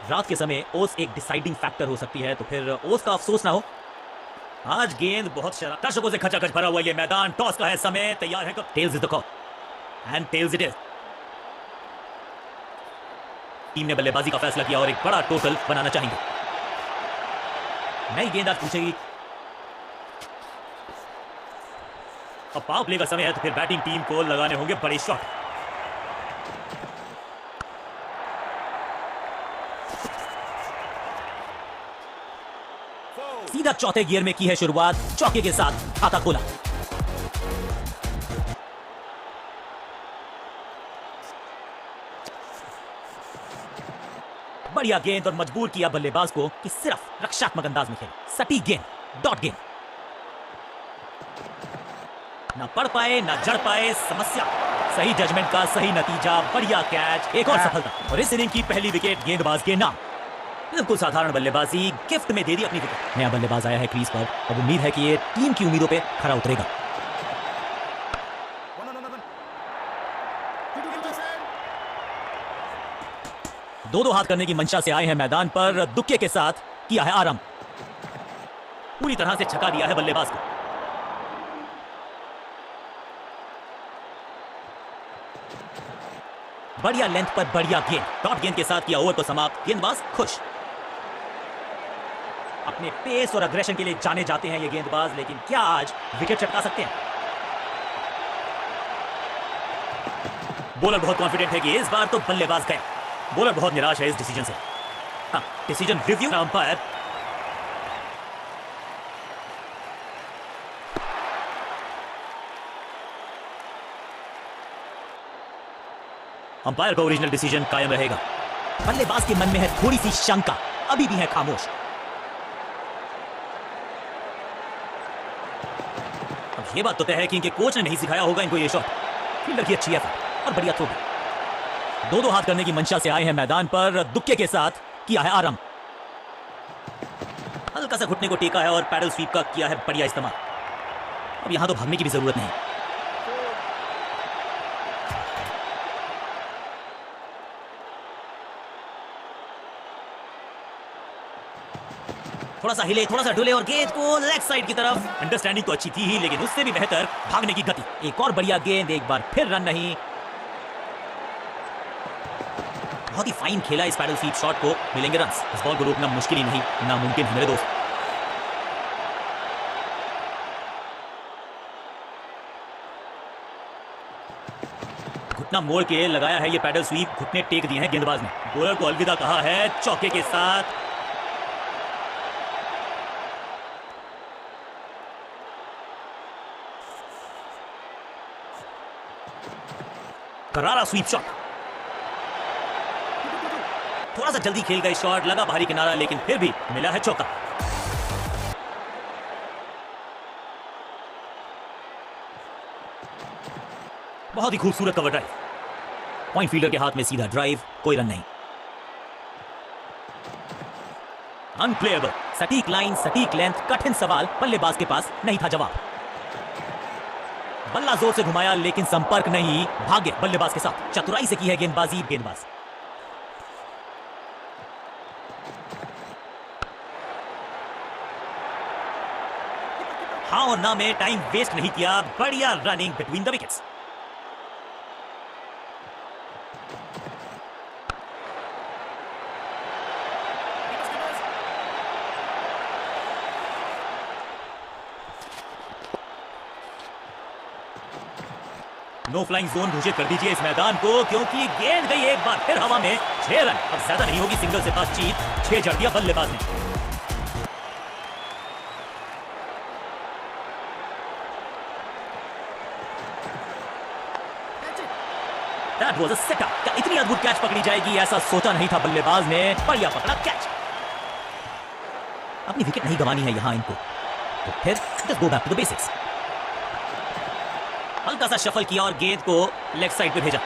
रात के समय ओस एक डिसाइडिंग फैक्टर हो सकती है, तो फिर ओस का अफसोस ना हो। आज गेंद बहुत शरारत, दर्शकों से खचाखच भरा हुआ ये मैदान। टॉस का है समय, तैयार है कब? Tails is the call and tails it is. Team ने बल्लेबाजी का फैसला किया और एक बड़ा टोटल बनाना चाहेंगे। नई गेंद आज पूछेगी। अब पावर प्ले का समय है, तो फिर बैटिंग टीम को लगाने होंगे बड़े शॉट। सीधा चौथे गियर में की है शुरुआत, चौके के साथ खाता खोला। बढ़िया गेंद और मजबूर किया बल्लेबाज को कि सिर्फ रक्षात्मक अंदाज में खेले। सटीक गेंद, डॉट गेंद। ना पढ़ पाए ना जड़ पाए, समस्या। सही जजमेंट का सही नतीजा, बढ़िया कैच, एक और सफलता। और इस इनिंग की पहली विकेट गेंदबाज के नाम। बिल्कुल साधारण बल्लेबाजी, गिफ्ट में दे दी अपनी विकेट। नया बल्लेबाज आया है क्रीज पर, अब उम्मीद है कि ये टीम की उम्मीदों पे खरा उतरेगा। दो हाथ करने की मंशा से आए हैं मैदान पर, दुक्के के साथ किया है आराम। पूरी तरह से छका दिया है बल्लेबाज को। बढ़िया लेंथ पर बढ़िया गेंद, डॉट गेंद के साथ किया ओवर को समाप्त। गेंदबाज खुश। अपने पेस और अग्रेशन के लिए जाने जाते हैं ये गेंदबाज, लेकिन क्या आज विकेट चटका सकते हैं? बॉलर बहुत कॉन्फिडेंट है कि इस बार तो बल्लेबाज गया। बॉलर बहुत निराश है इस डिसीजन से। हाँ, डिसीजन रिव्यू अंपायर। अंपायर का ओरिजिनल डिसीजन कायम रहेगा। बल्लेबाज के मन में है थोड़ी सी शंका, अभी भी है खामोश। अब ये बात तो तय है कि इनके कोच ने नहीं सिखाया होगा इनको ये शॉट। फील्डर की अच्छी है और बढ़िया थ्रो। दो हाथ करने की मंशा से आए हैं मैदान पर, दुक्के के साथ किया है आराम। हल्का सा घुटने को टेका है और पैडल स्वीप का किया है बढ़िया इस्तेमाल। अब यहां तो भागने की भी जरूरत नहीं। थोड़ा सा हिले, थोड़ा सा डुले और गेंद को लेग साइड की तरफ। अंडरस्टैंडिंग तो अच्छी थी ही, लेकिन उससे भी बेहतर भागने की गति। एक और बढ़िया गेंद, एक बार फिर रन नहीं। बहुत ही फाइन खेला इस पैडल स्वीप शॉट को, मिलेंगे रन्स। इस बॉल को रोकना मुश्किल ही नहीं, नामुमकिन है मेरे दोस्त। घुटना मोड़ के लगाया है ये पैडल स्वीप, घुटने टेक दिए हैं गेंदबाज ने। बॉलर को अलविदा कहा है चौके के साथ। करारा स्वीप शॉट, थोड़ा सा जल्दी खेल गए शॉट, लगा भारी किनारा, लेकिन फिर भी मिला है चौका। बहुत ही खूबसूरत कवर ड्राइव। पॉइंट फील्डर के हाथ में सीधा ड्राइव, कोई रन नहीं। अनप्लेएबल, सटीक लाइन, सटीक लेंथ, कठिन सवाल, बल्लेबाज के पास नहीं था जवाब। बल्ला जोर से घुमाया, लेकिन संपर्क नहीं, भाग्य बल्लेबाज के साथ। चतुराई से की है गेंदबाजी गेंदबाज। हाँ और ना में टाइम वेस्ट नहीं किया, बढ़िया running between the wickets. No flying zone घोषित कर दीजिए इस मैदान को, क्योंकि गेंद गई एक बार फिर हवा में। 6 रन, अब ज्यादा नहीं होगी सिंगल से बातचीत। 6 जड़ दिया बल्लेबाज ने। That was a setup। क्या इतनी अद्भुत कैच पकड़ी जाएगी, ऐसा सोचा नहीं था बल्लेबाज ने। बढ़िया पकड़ा कैच। अपनी विकेट नहीं गंवानी है यहां इनको, तो फिर just go back to the basics। हल्का सा शफल किया और गेंद को लेग साइड पे भेजा।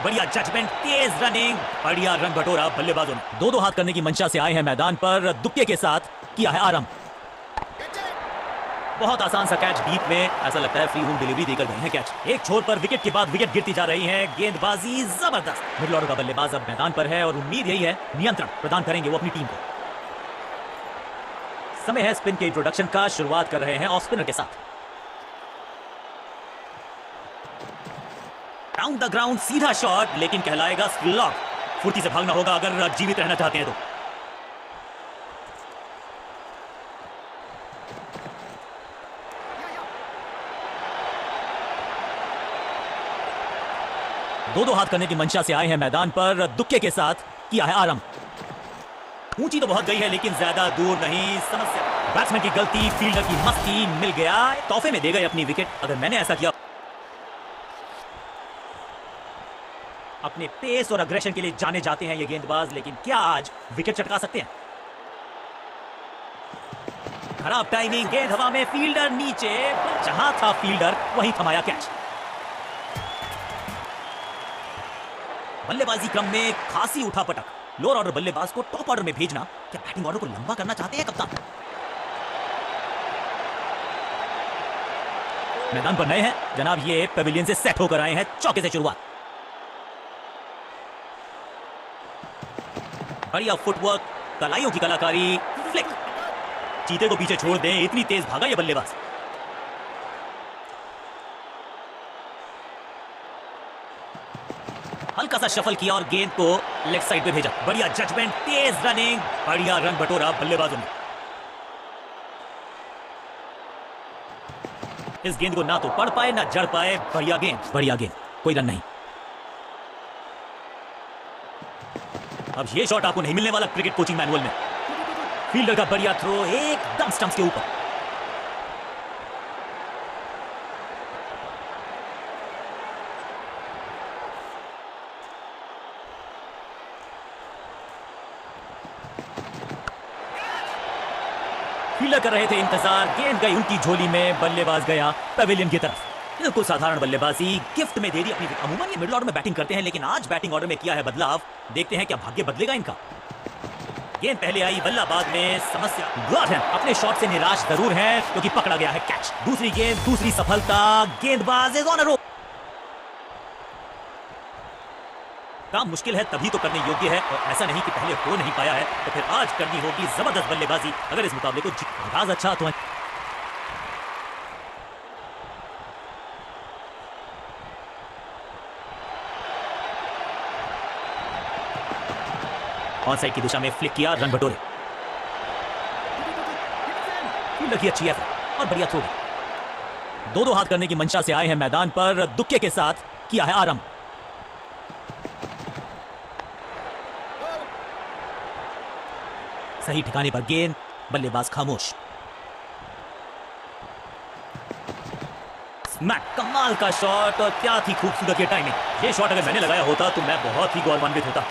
बढ़िया जजमेंट, तेज रनिंग, बढ़िया रन बटोरा बल्लेबाजों ने। दो हाथ करने की मंशा से आए हैं मैदान पर, दुक्के के साथ किया है आराम। बहुत आसान सा कैच डीप में, ऐसा लगता है फ्री होम डिलीवरी देकर गए हैं कैच। एक छोर पर विकेट के बाद विकेट गिरती जा रही है, गेंदबाजी जबरदस्त। मिडिल ऑर्डर का बल्लेबाज अब मैदान पर है और उम्मीद यही है नियंत्रण प्रदान करेंगे वो अपनी टीम को। समय है स्पिन के इंट्रोडक्शन का, शुरुआत कर रहे हैं ऑफ स्पिनर के साथ। डाउन द ग्राउंड सीधा शॉट, लेकिन कहलाएगा स्लॉग। फुर्ती से भागना होगा अगर जीवित रहना चाहते हैं तो। दो हाथ करने की मंशा से आए हैं मैदान पर, दुक्के के साथ किया है आरंभ। ऊंची तो बहुत गई है लेकिन ज्यादा दूर नहीं। समस्या बैट्समैन की गलती, फील्डर की मस्ती, मिल गया, तोहफे में दे गए अपनी विकेट। अगर मैंने ऐसा किया, अपने पेस और अग्रेशन के लिए जाने जाते हैं ये गेंदबाज, लेकिन क्या आज विकेट चटका सकते हैं? खराब टाइमिंग, गेंद हवा में, फील्डर नीचे, जहां था फील्डर वहीं थमाया कैच। बल्लेबाजी क्रम में खासी उठापटक। लोअर ऑर्डर बल्लेबाज को टॉप ऑर्डर में भेजना, क्या बैटिंग ऑर्डर को लंबा करना चाहते हैं कप्तान? मैदान पर नए हैं जनाब, ये पेविलियन से सेट होकर आए हैं। चौके से शुरुआत, बढ़िया फुटवर्क, कलाइयों की कलाकारी, फ्लिक। चीते को पीछे छोड़ दें, इतनी तेज भागा ये बल्लेबाज। हल्का सा शफल किया और गेंद को लेग साइड पे भेजा। बढ़िया जजमेंट, तेज रनिंग, बढ़िया रन बटोरा बल्लेबाजों ने। इस गेंद को ना तो पढ़ पाए ना जड़ पाए। बढ़िया गेंद, बढ़िया गेंद, कोई रन नहीं। अब ये शॉट आपको नहीं मिलने वाला क्रिकेट कोचिंग मैनुअल में। फील्डर का बढ़िया थ्रो, एकदम स्टंप्स के ऊपर। फील्डर कर रहे थे इंतजार, गेंद गई उनकी झोली में, बल्लेबाज गया पेविलियन की तरफ। बिल्कुल साधारण बल्लेबाजी, गिफ्ट में दे दी अपनी। अमूमन ये मिडिल ऑर्डर में बैटिंग करते हैं, लेकिन आज बैटिंग ऑर्डर में किया है बदलाव। देखते हैं क्या भाग्य बदलेगा इनका। गेंद पहले आई, बल्ला बाद में। समस्या, गॉड अपने शॉट से निराश जरूर है क्योंकि पकड़ा गया है कैच। दूसरी गेंद, दूसरी सफलता, गेंदबाज इज ऑन अ रोल। काम मुश्किल है तभी तो करने योग्य है, और ऐसा नहीं कि पहले हो नहीं पाया है तो फिर आज करनी होगी जबरदस्त बल्लेबाजी अगर इस मुकाबले को जीत। अंदाज अच्छा तो है। ऑन साइड की दिशा में फ्लिक किया, रन बटोरे। फील्डर की अच्छी एफर्ट और बढ़िया थ्रो। दो हाथ करने की मंशा से आए हैं मैदान पर, दुक्के के साथ किया है आरंभ। सही ठिकाने पर गेंद, बल्लेबाज खामोश। स्मैक, कमाल का शॉट और क्या थी खूबसूरत ये टाइमिंग। ये शॉट अगर मैंने लगाया होता तो मैं बहुत ही गौरवान्वित होता।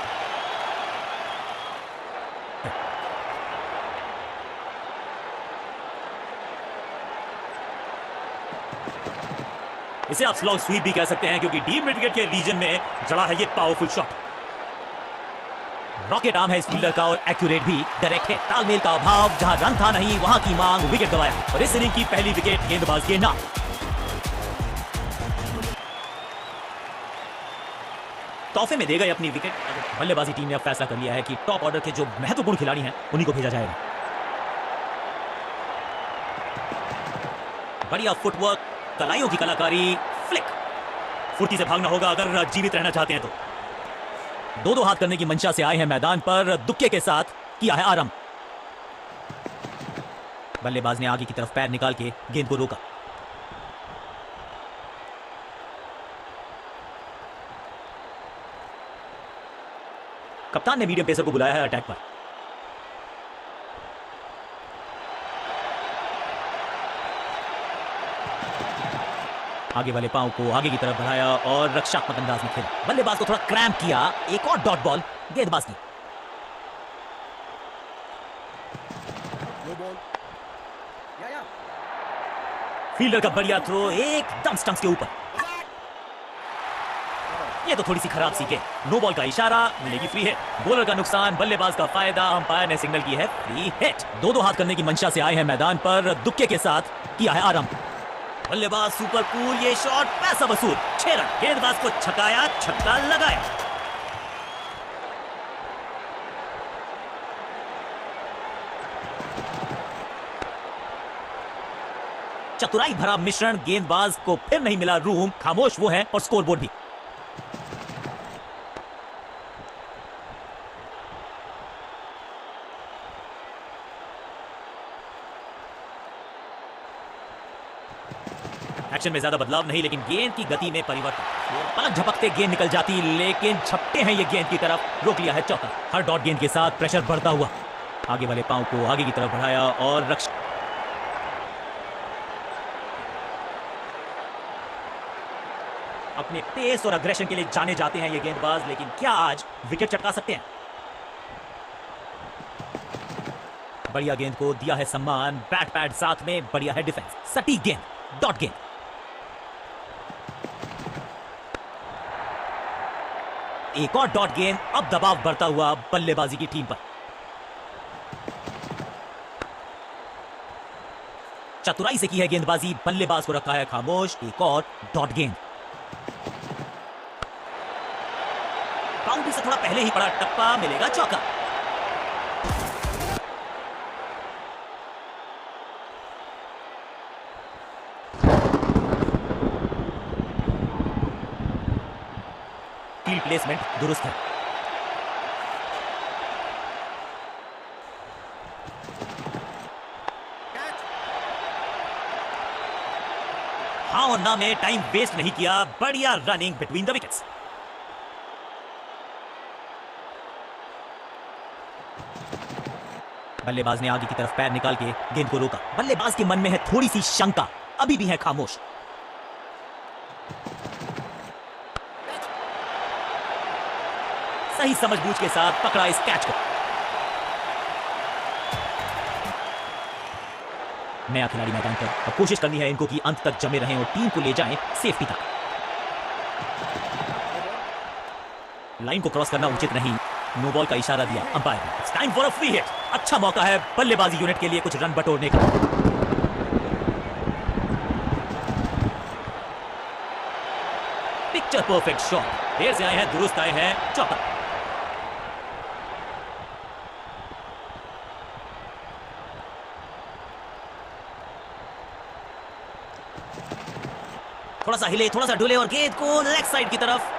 इसे आप स्लॉग स्वीप भी कह सकते हैं क्योंकि डीप मिड विकेट के रीजन में जड़ा है ये पावरफुल शॉट। रॉकेट आर्म है इस फील्डर का और एक्यूरेट भी, डायरेक्ट है। तालमेल का अभाव, जहां रन था नहीं वहां की मांग, विकेट गवाया और इस इनिंग की पहली विकेट गेंदबाज के नाम। तोहफे में दे गए अपनी विकेट। बल्लेबाजी टीम ने अब फैसला कर लिया है कि टॉप ऑर्डर के जो महत्वपूर्ण खिलाड़ी हैं उन्हीं को भेजा जाएगा। बढ़िया फुटवर्क, कलाइयों की कलाकारी, फ्लिक। फुर्ती से भागना होगा अगर जीवित रहना चाहते हैं तो। दो हाथ करने की मंशा से आए हैं मैदान पर, दुक्के के साथ किया है आरंभ। बल्लेबाज ने आगे की तरफ पैर निकाल के गेंद को रोका। कप्तान ने मीडियम पेसर को बुलाया है अटैक पर। आगे वाले पांव को आगे की तरफ बढ़ाया और रक्षात्मक अंदाज में खेला। बल्लेबाज को थोड़ा क्रैम्प किया, एक और डॉट बॉल गेंदबाज की। फील्डर का बढ़िया थ्रो, एकदम स्टंप्स के ऊपर। ये तो थोड़ी सी खराब सीखे। नो बॉल का इशारा, मिलेगी फ्री हिट। बॉलर का नुकसान, बल्लेबाज का फायदा। अंपायर ने सिग्नल की है फ्री हिट। दो हाथ करने की मंशा से आए हैं मैदान पर, दुक्के के साथ किया है आरंभ। बल्लेबाज सुपर कूल, ये शॉट पैसा वसूल। 6 रन। गेंदबाज को छकाया, छक्का लगाया। चतुराई भरा मिश्रण, गेंदबाज को फिर नहीं मिला रूम। खामोश वो है और स्कोरबोर्ड भी। एक्शन में ज्यादा बदलाव नहीं, लेकिन गेंद की गति में परिवर्तन। पलक झपकते गेंद निकल जाती, लेकिन झपटे हैं ये गेंद की तरफ। रोक लिया है चौका। हर डॉट गेंद के साथ प्रेशर बढ़ता हुआ। आगे वाले पांव को आगे की तरफ बढ़ाया और रक्ष अपने पेस और अग्रेशन के लिए जाने जाते हैं ये गेंदबाज, लेकिन क्या आज विकेट चटका सकते हैं? बढ़िया गेंद को दिया है सम्मान। बैट पैड साथ में, बढ़िया है डिफेंस। सटीक गेंद, डॉट गेंद। एक और डॉट गेंद। अब दबाव बढ़ता हुआ बल्लेबाजी की टीम पर। चतुराई से की है गेंदबाजी, बल्लेबाज को रखा है खामोश। एक और डॉट गेंद। बाउंड्री से थोड़ा पहले ही पड़ा टप्पा, मिलेगा चौका। फील्ड प्लेसमेंट दुरुस्त है। हाँ और ना में टाइम वेस्ट नहीं किया। बढ़िया रनिंग बिटवीन द विकेट्स। बल्लेबाज ने आगे की तरफ पैर निकाल के गेंद को रोका। बल्लेबाज के मन में है थोड़ी सी शंका, अभी भी है खामोश। सही समझबूझ के साथ पकड़ा इस कैच को। नया खिलाड़ी मैदान पर, अब कोशिश करनी है इनको कि अंत तक जमे रहें और टीम को ले जाएं सेफ्टी तक। लाइन को क्रॉस करना उचित नहीं। नो बॉल का इशारा दिया अंपायर ने। It's time for a free hit. अच्छा मौका है बल्लेबाजी यूनिट के लिए कुछ रन बटोरने का। Picture perfect shot. देर से आए हैं, दुरुस्त आए हैं। चौका। थोड़ा सा हिले, थोड़ा सा डुले और गेंद को लेग साइड की तरफ।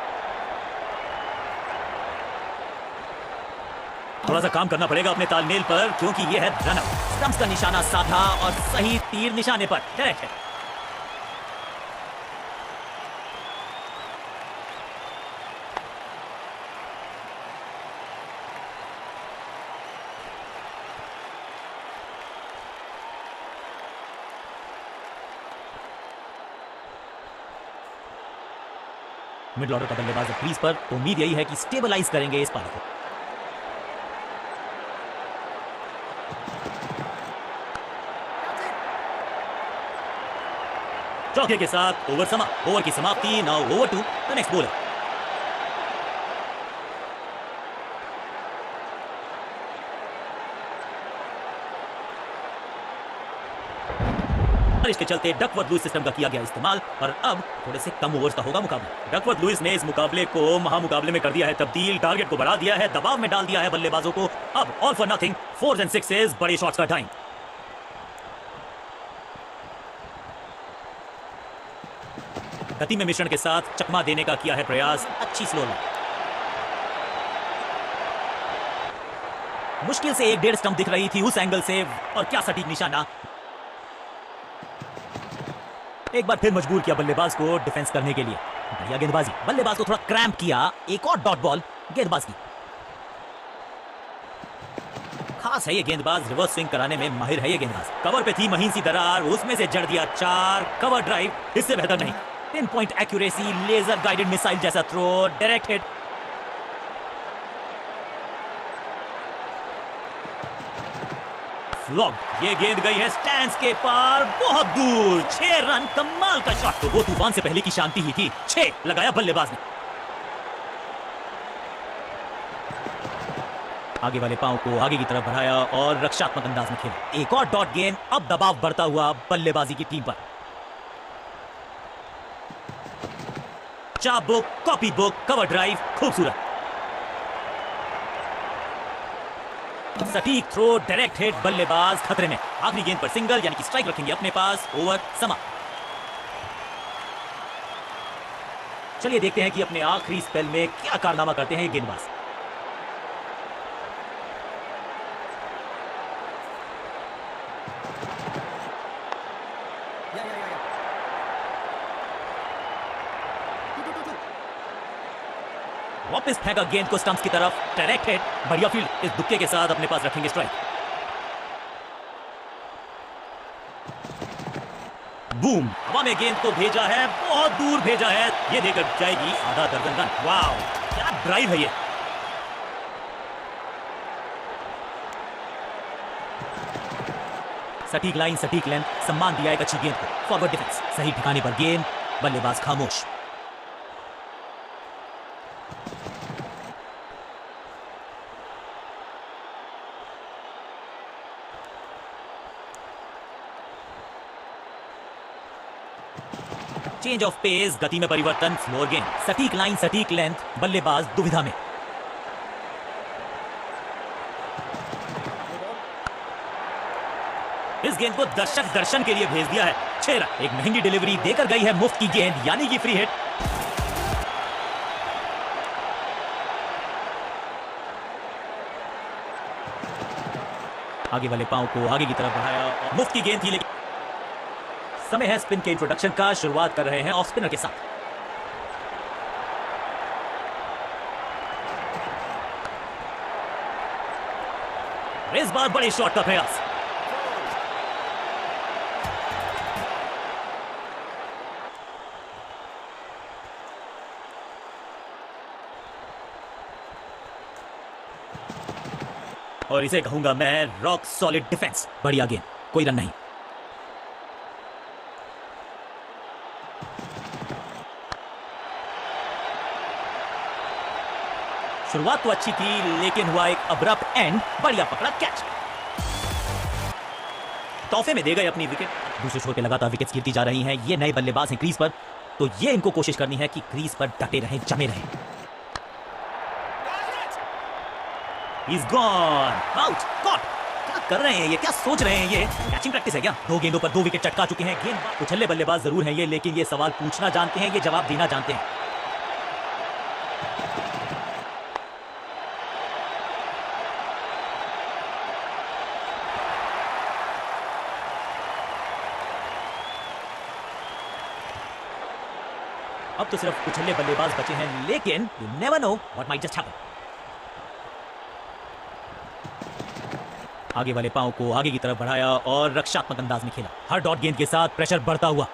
थोड़ा सा काम करना पड़ेगा अपने तालमेल पर, क्योंकि यह है रन अप। स्टंप्स का निशाना साधा और सही तीर निशाने पर डायरेक्ट है। मिड ऑर्डर का बल्लेबाज क्रीज पर, तो उम्मीद यही है कि स्टेबलाइज करेंगे इस पारी को। चौके के साथ ओवर ओवर की समाप्ति। Now over to the next bowler. इसके चलते डकवर्थ लुइस सिस्टम का किया गया इस्तेमाल और अब थोड़े से कम ओवर्स का होगा मुकाबला। डकवर्थ लुइस ने इस मुकाबले को महामुकाबले में कर दिया है तब्दील। टारगेट को बढ़ा दिया है, दबाव में डाल दिया है बल्लेबाजों को। अब all for nothing, 4s and 6s, बड़े शॉट्स का टाइम। गति में मिश्रण के साथ चकमा देने का किया है प्रयास। अच्छी स्लो लाइन। मुश्किल से 1.5 स्टंप दिख रही थी उस एंगल से, और क्या सटीक निशाना। एक बार फिर मजबूर किया बल्लेबाज को डिफेंस करने के लिए। बढ़िया गेंदबाजी। बल्लेबाज को थोड़ा क्रैम्प किया। एक और डॉट बॉल गेंदबाज की। खास है ये गेंदबाज, रिवर्स स्विंग कराने में माहिर है ये गेंदबाज। कवर पे थी महीन सी दरार, उसमें से जड़ दिया 4। कवर ड्राइव, इससे बेहतर नहीं। 10 point accuracy, laser guided missile जैसा थ्रो, डायरेक्ट हिट। फ्लॉग। ये गेंद गई है स्टैंड्स के पार, बहुत दूर। 6 रन, कमाल का शॉट। तो वो तूफान से पहले की शांति ही थी। 6 लगाया बल्लेबाज ने। आगे वाले पांव को आगे की तरफ बढ़ाया और रक्षात्मक अंदाज में खेला। एक और डॉट गेंद, अब दबाव बढ़ता हुआ बल्लेबाजी की टीम पर। चाप book, copy book, cover drive, खूबसूरत। सटीक थ्रो, डायरेक्ट हिट, बल्लेबाज खतरे में। आखिरी गेंद पर सिंगल यानी कि स्ट्राइक रखेंगे अपने पास। ओवर समाप्त। चलिए देखते हैं कि अपने आखिरी स्पेल में क्या कारनामा करते हैं ये गेंदबाज। वापस फेंका गेंद को स्टंप्स की तरफ। डायरेक्ट हिट, बढ़िया फील्ड। इस दुक्के के साथ अपने पास रखेंगे स्ट्राइक। बूम, हवा में गेंद को भेजा है, बहुत दूर भेजा है। ये देकर जाएगी आधा दर्जन रन। वाओ, क्या ड्राइव है ये। सटीक लाइन, सटीक लेंथ, सम्मान दिया एक अच्छी गेंद को। फॉरवर्ड डिफेंस, सही ठिकाने पर गेंद, बल्लेबाज खामोश। चेंज ऑफ पेस, गति में परिवर्तन, स्लोअर गेंद। सटीक लाइन, सटीक लेंथ, बल्लेबाज दुविधा में। इस गेंद को दर्शक दर्शन के लिए भेज दिया है। 6 रन। एक महंगी डिलीवरी देकर गई है मुफ्त की गेंद यानी कि फ्री हिट। आगे वाले पांव को आगे की तरफ बढ़ाया। मुफ्त की गेंद थी लेकिन समय है स्पिन के इंट्रोडक्शन का। शुरुआत कर रहे हैं ऑफ स्पिनर के साथ। इस बार बड़े शॉट का प्रयास। और इसे कहूंगा मैं रॉक सॉलिड डिफेंस। बढ़िया गेंद, कोई रन नहीं। शुरुआत तो अच्छी थी लेकिन हुआ एक अब्रप्ट एंड। बढ़िया पकड़ा कैच। तोहफे में दे गए अपनी विकेट। दूसरे छोर पे लगातार विकेट्स गिरती जा रही हैं। ये नए बल्लेबाज हैं क्रीज पर, तो ये इनको कोशिश करनी है कि क्रीज पर डटे रहें, जमे रहें। He's gone out, caught। क्या कर रहे हैं ये, क्या सोच रहे हैं ये? कैचिंग प्रैक्टिस है क्या? 2 गेंदों पर 2 विकेट चटका चुके हैं। गेंद उछल्ले बल्लेबाज जरूर हैं ये, लेकिन ये सवाल पूछना जानते हैं, ये जवाब देना जानते हैं। अब तो सिर्फ उछल्ले बल्लेबाज बचे हैं, लेकिन you never know what might just happen। आगे वाले पांव को आगे की तरफ बढ़ाया और रक्षात्मक अंदाज में खेला। हर डॉट गेंद के साथ प्रेशर बढ़ता हुआ।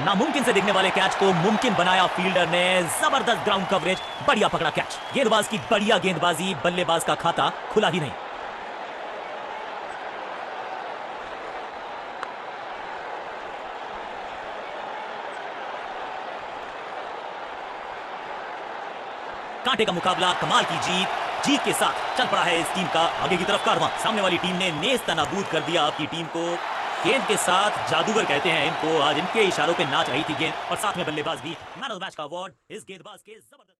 नामुमकिन से दिखने वाले कैच को मुमकिन बनाया फील्डर ने। जबरदस्त ग्राउंड कवरेज, बढ़िया पकड़ा कैच। गेंदबाज की बढ़िया गेंदबाजी, बल्लेबाज का खाता खुला ही नहीं। कांटे का मुकाबला, कमाल की जीत के साथ चल पड़ा है इस टीम का आगे की तरफ कारवां। सामने वाली टीम ने नेस्त नाबूद कर दिया आपकी टीम को। गेंद के साथ जादूगर कहते हैं इनको। आज इनके इशारों पे नाच रही थी गेंद और साथ में बल्लेबाज भी। मैन ऑफ द मैच का अवार्ड इस गेंदबाज के जबरदस्त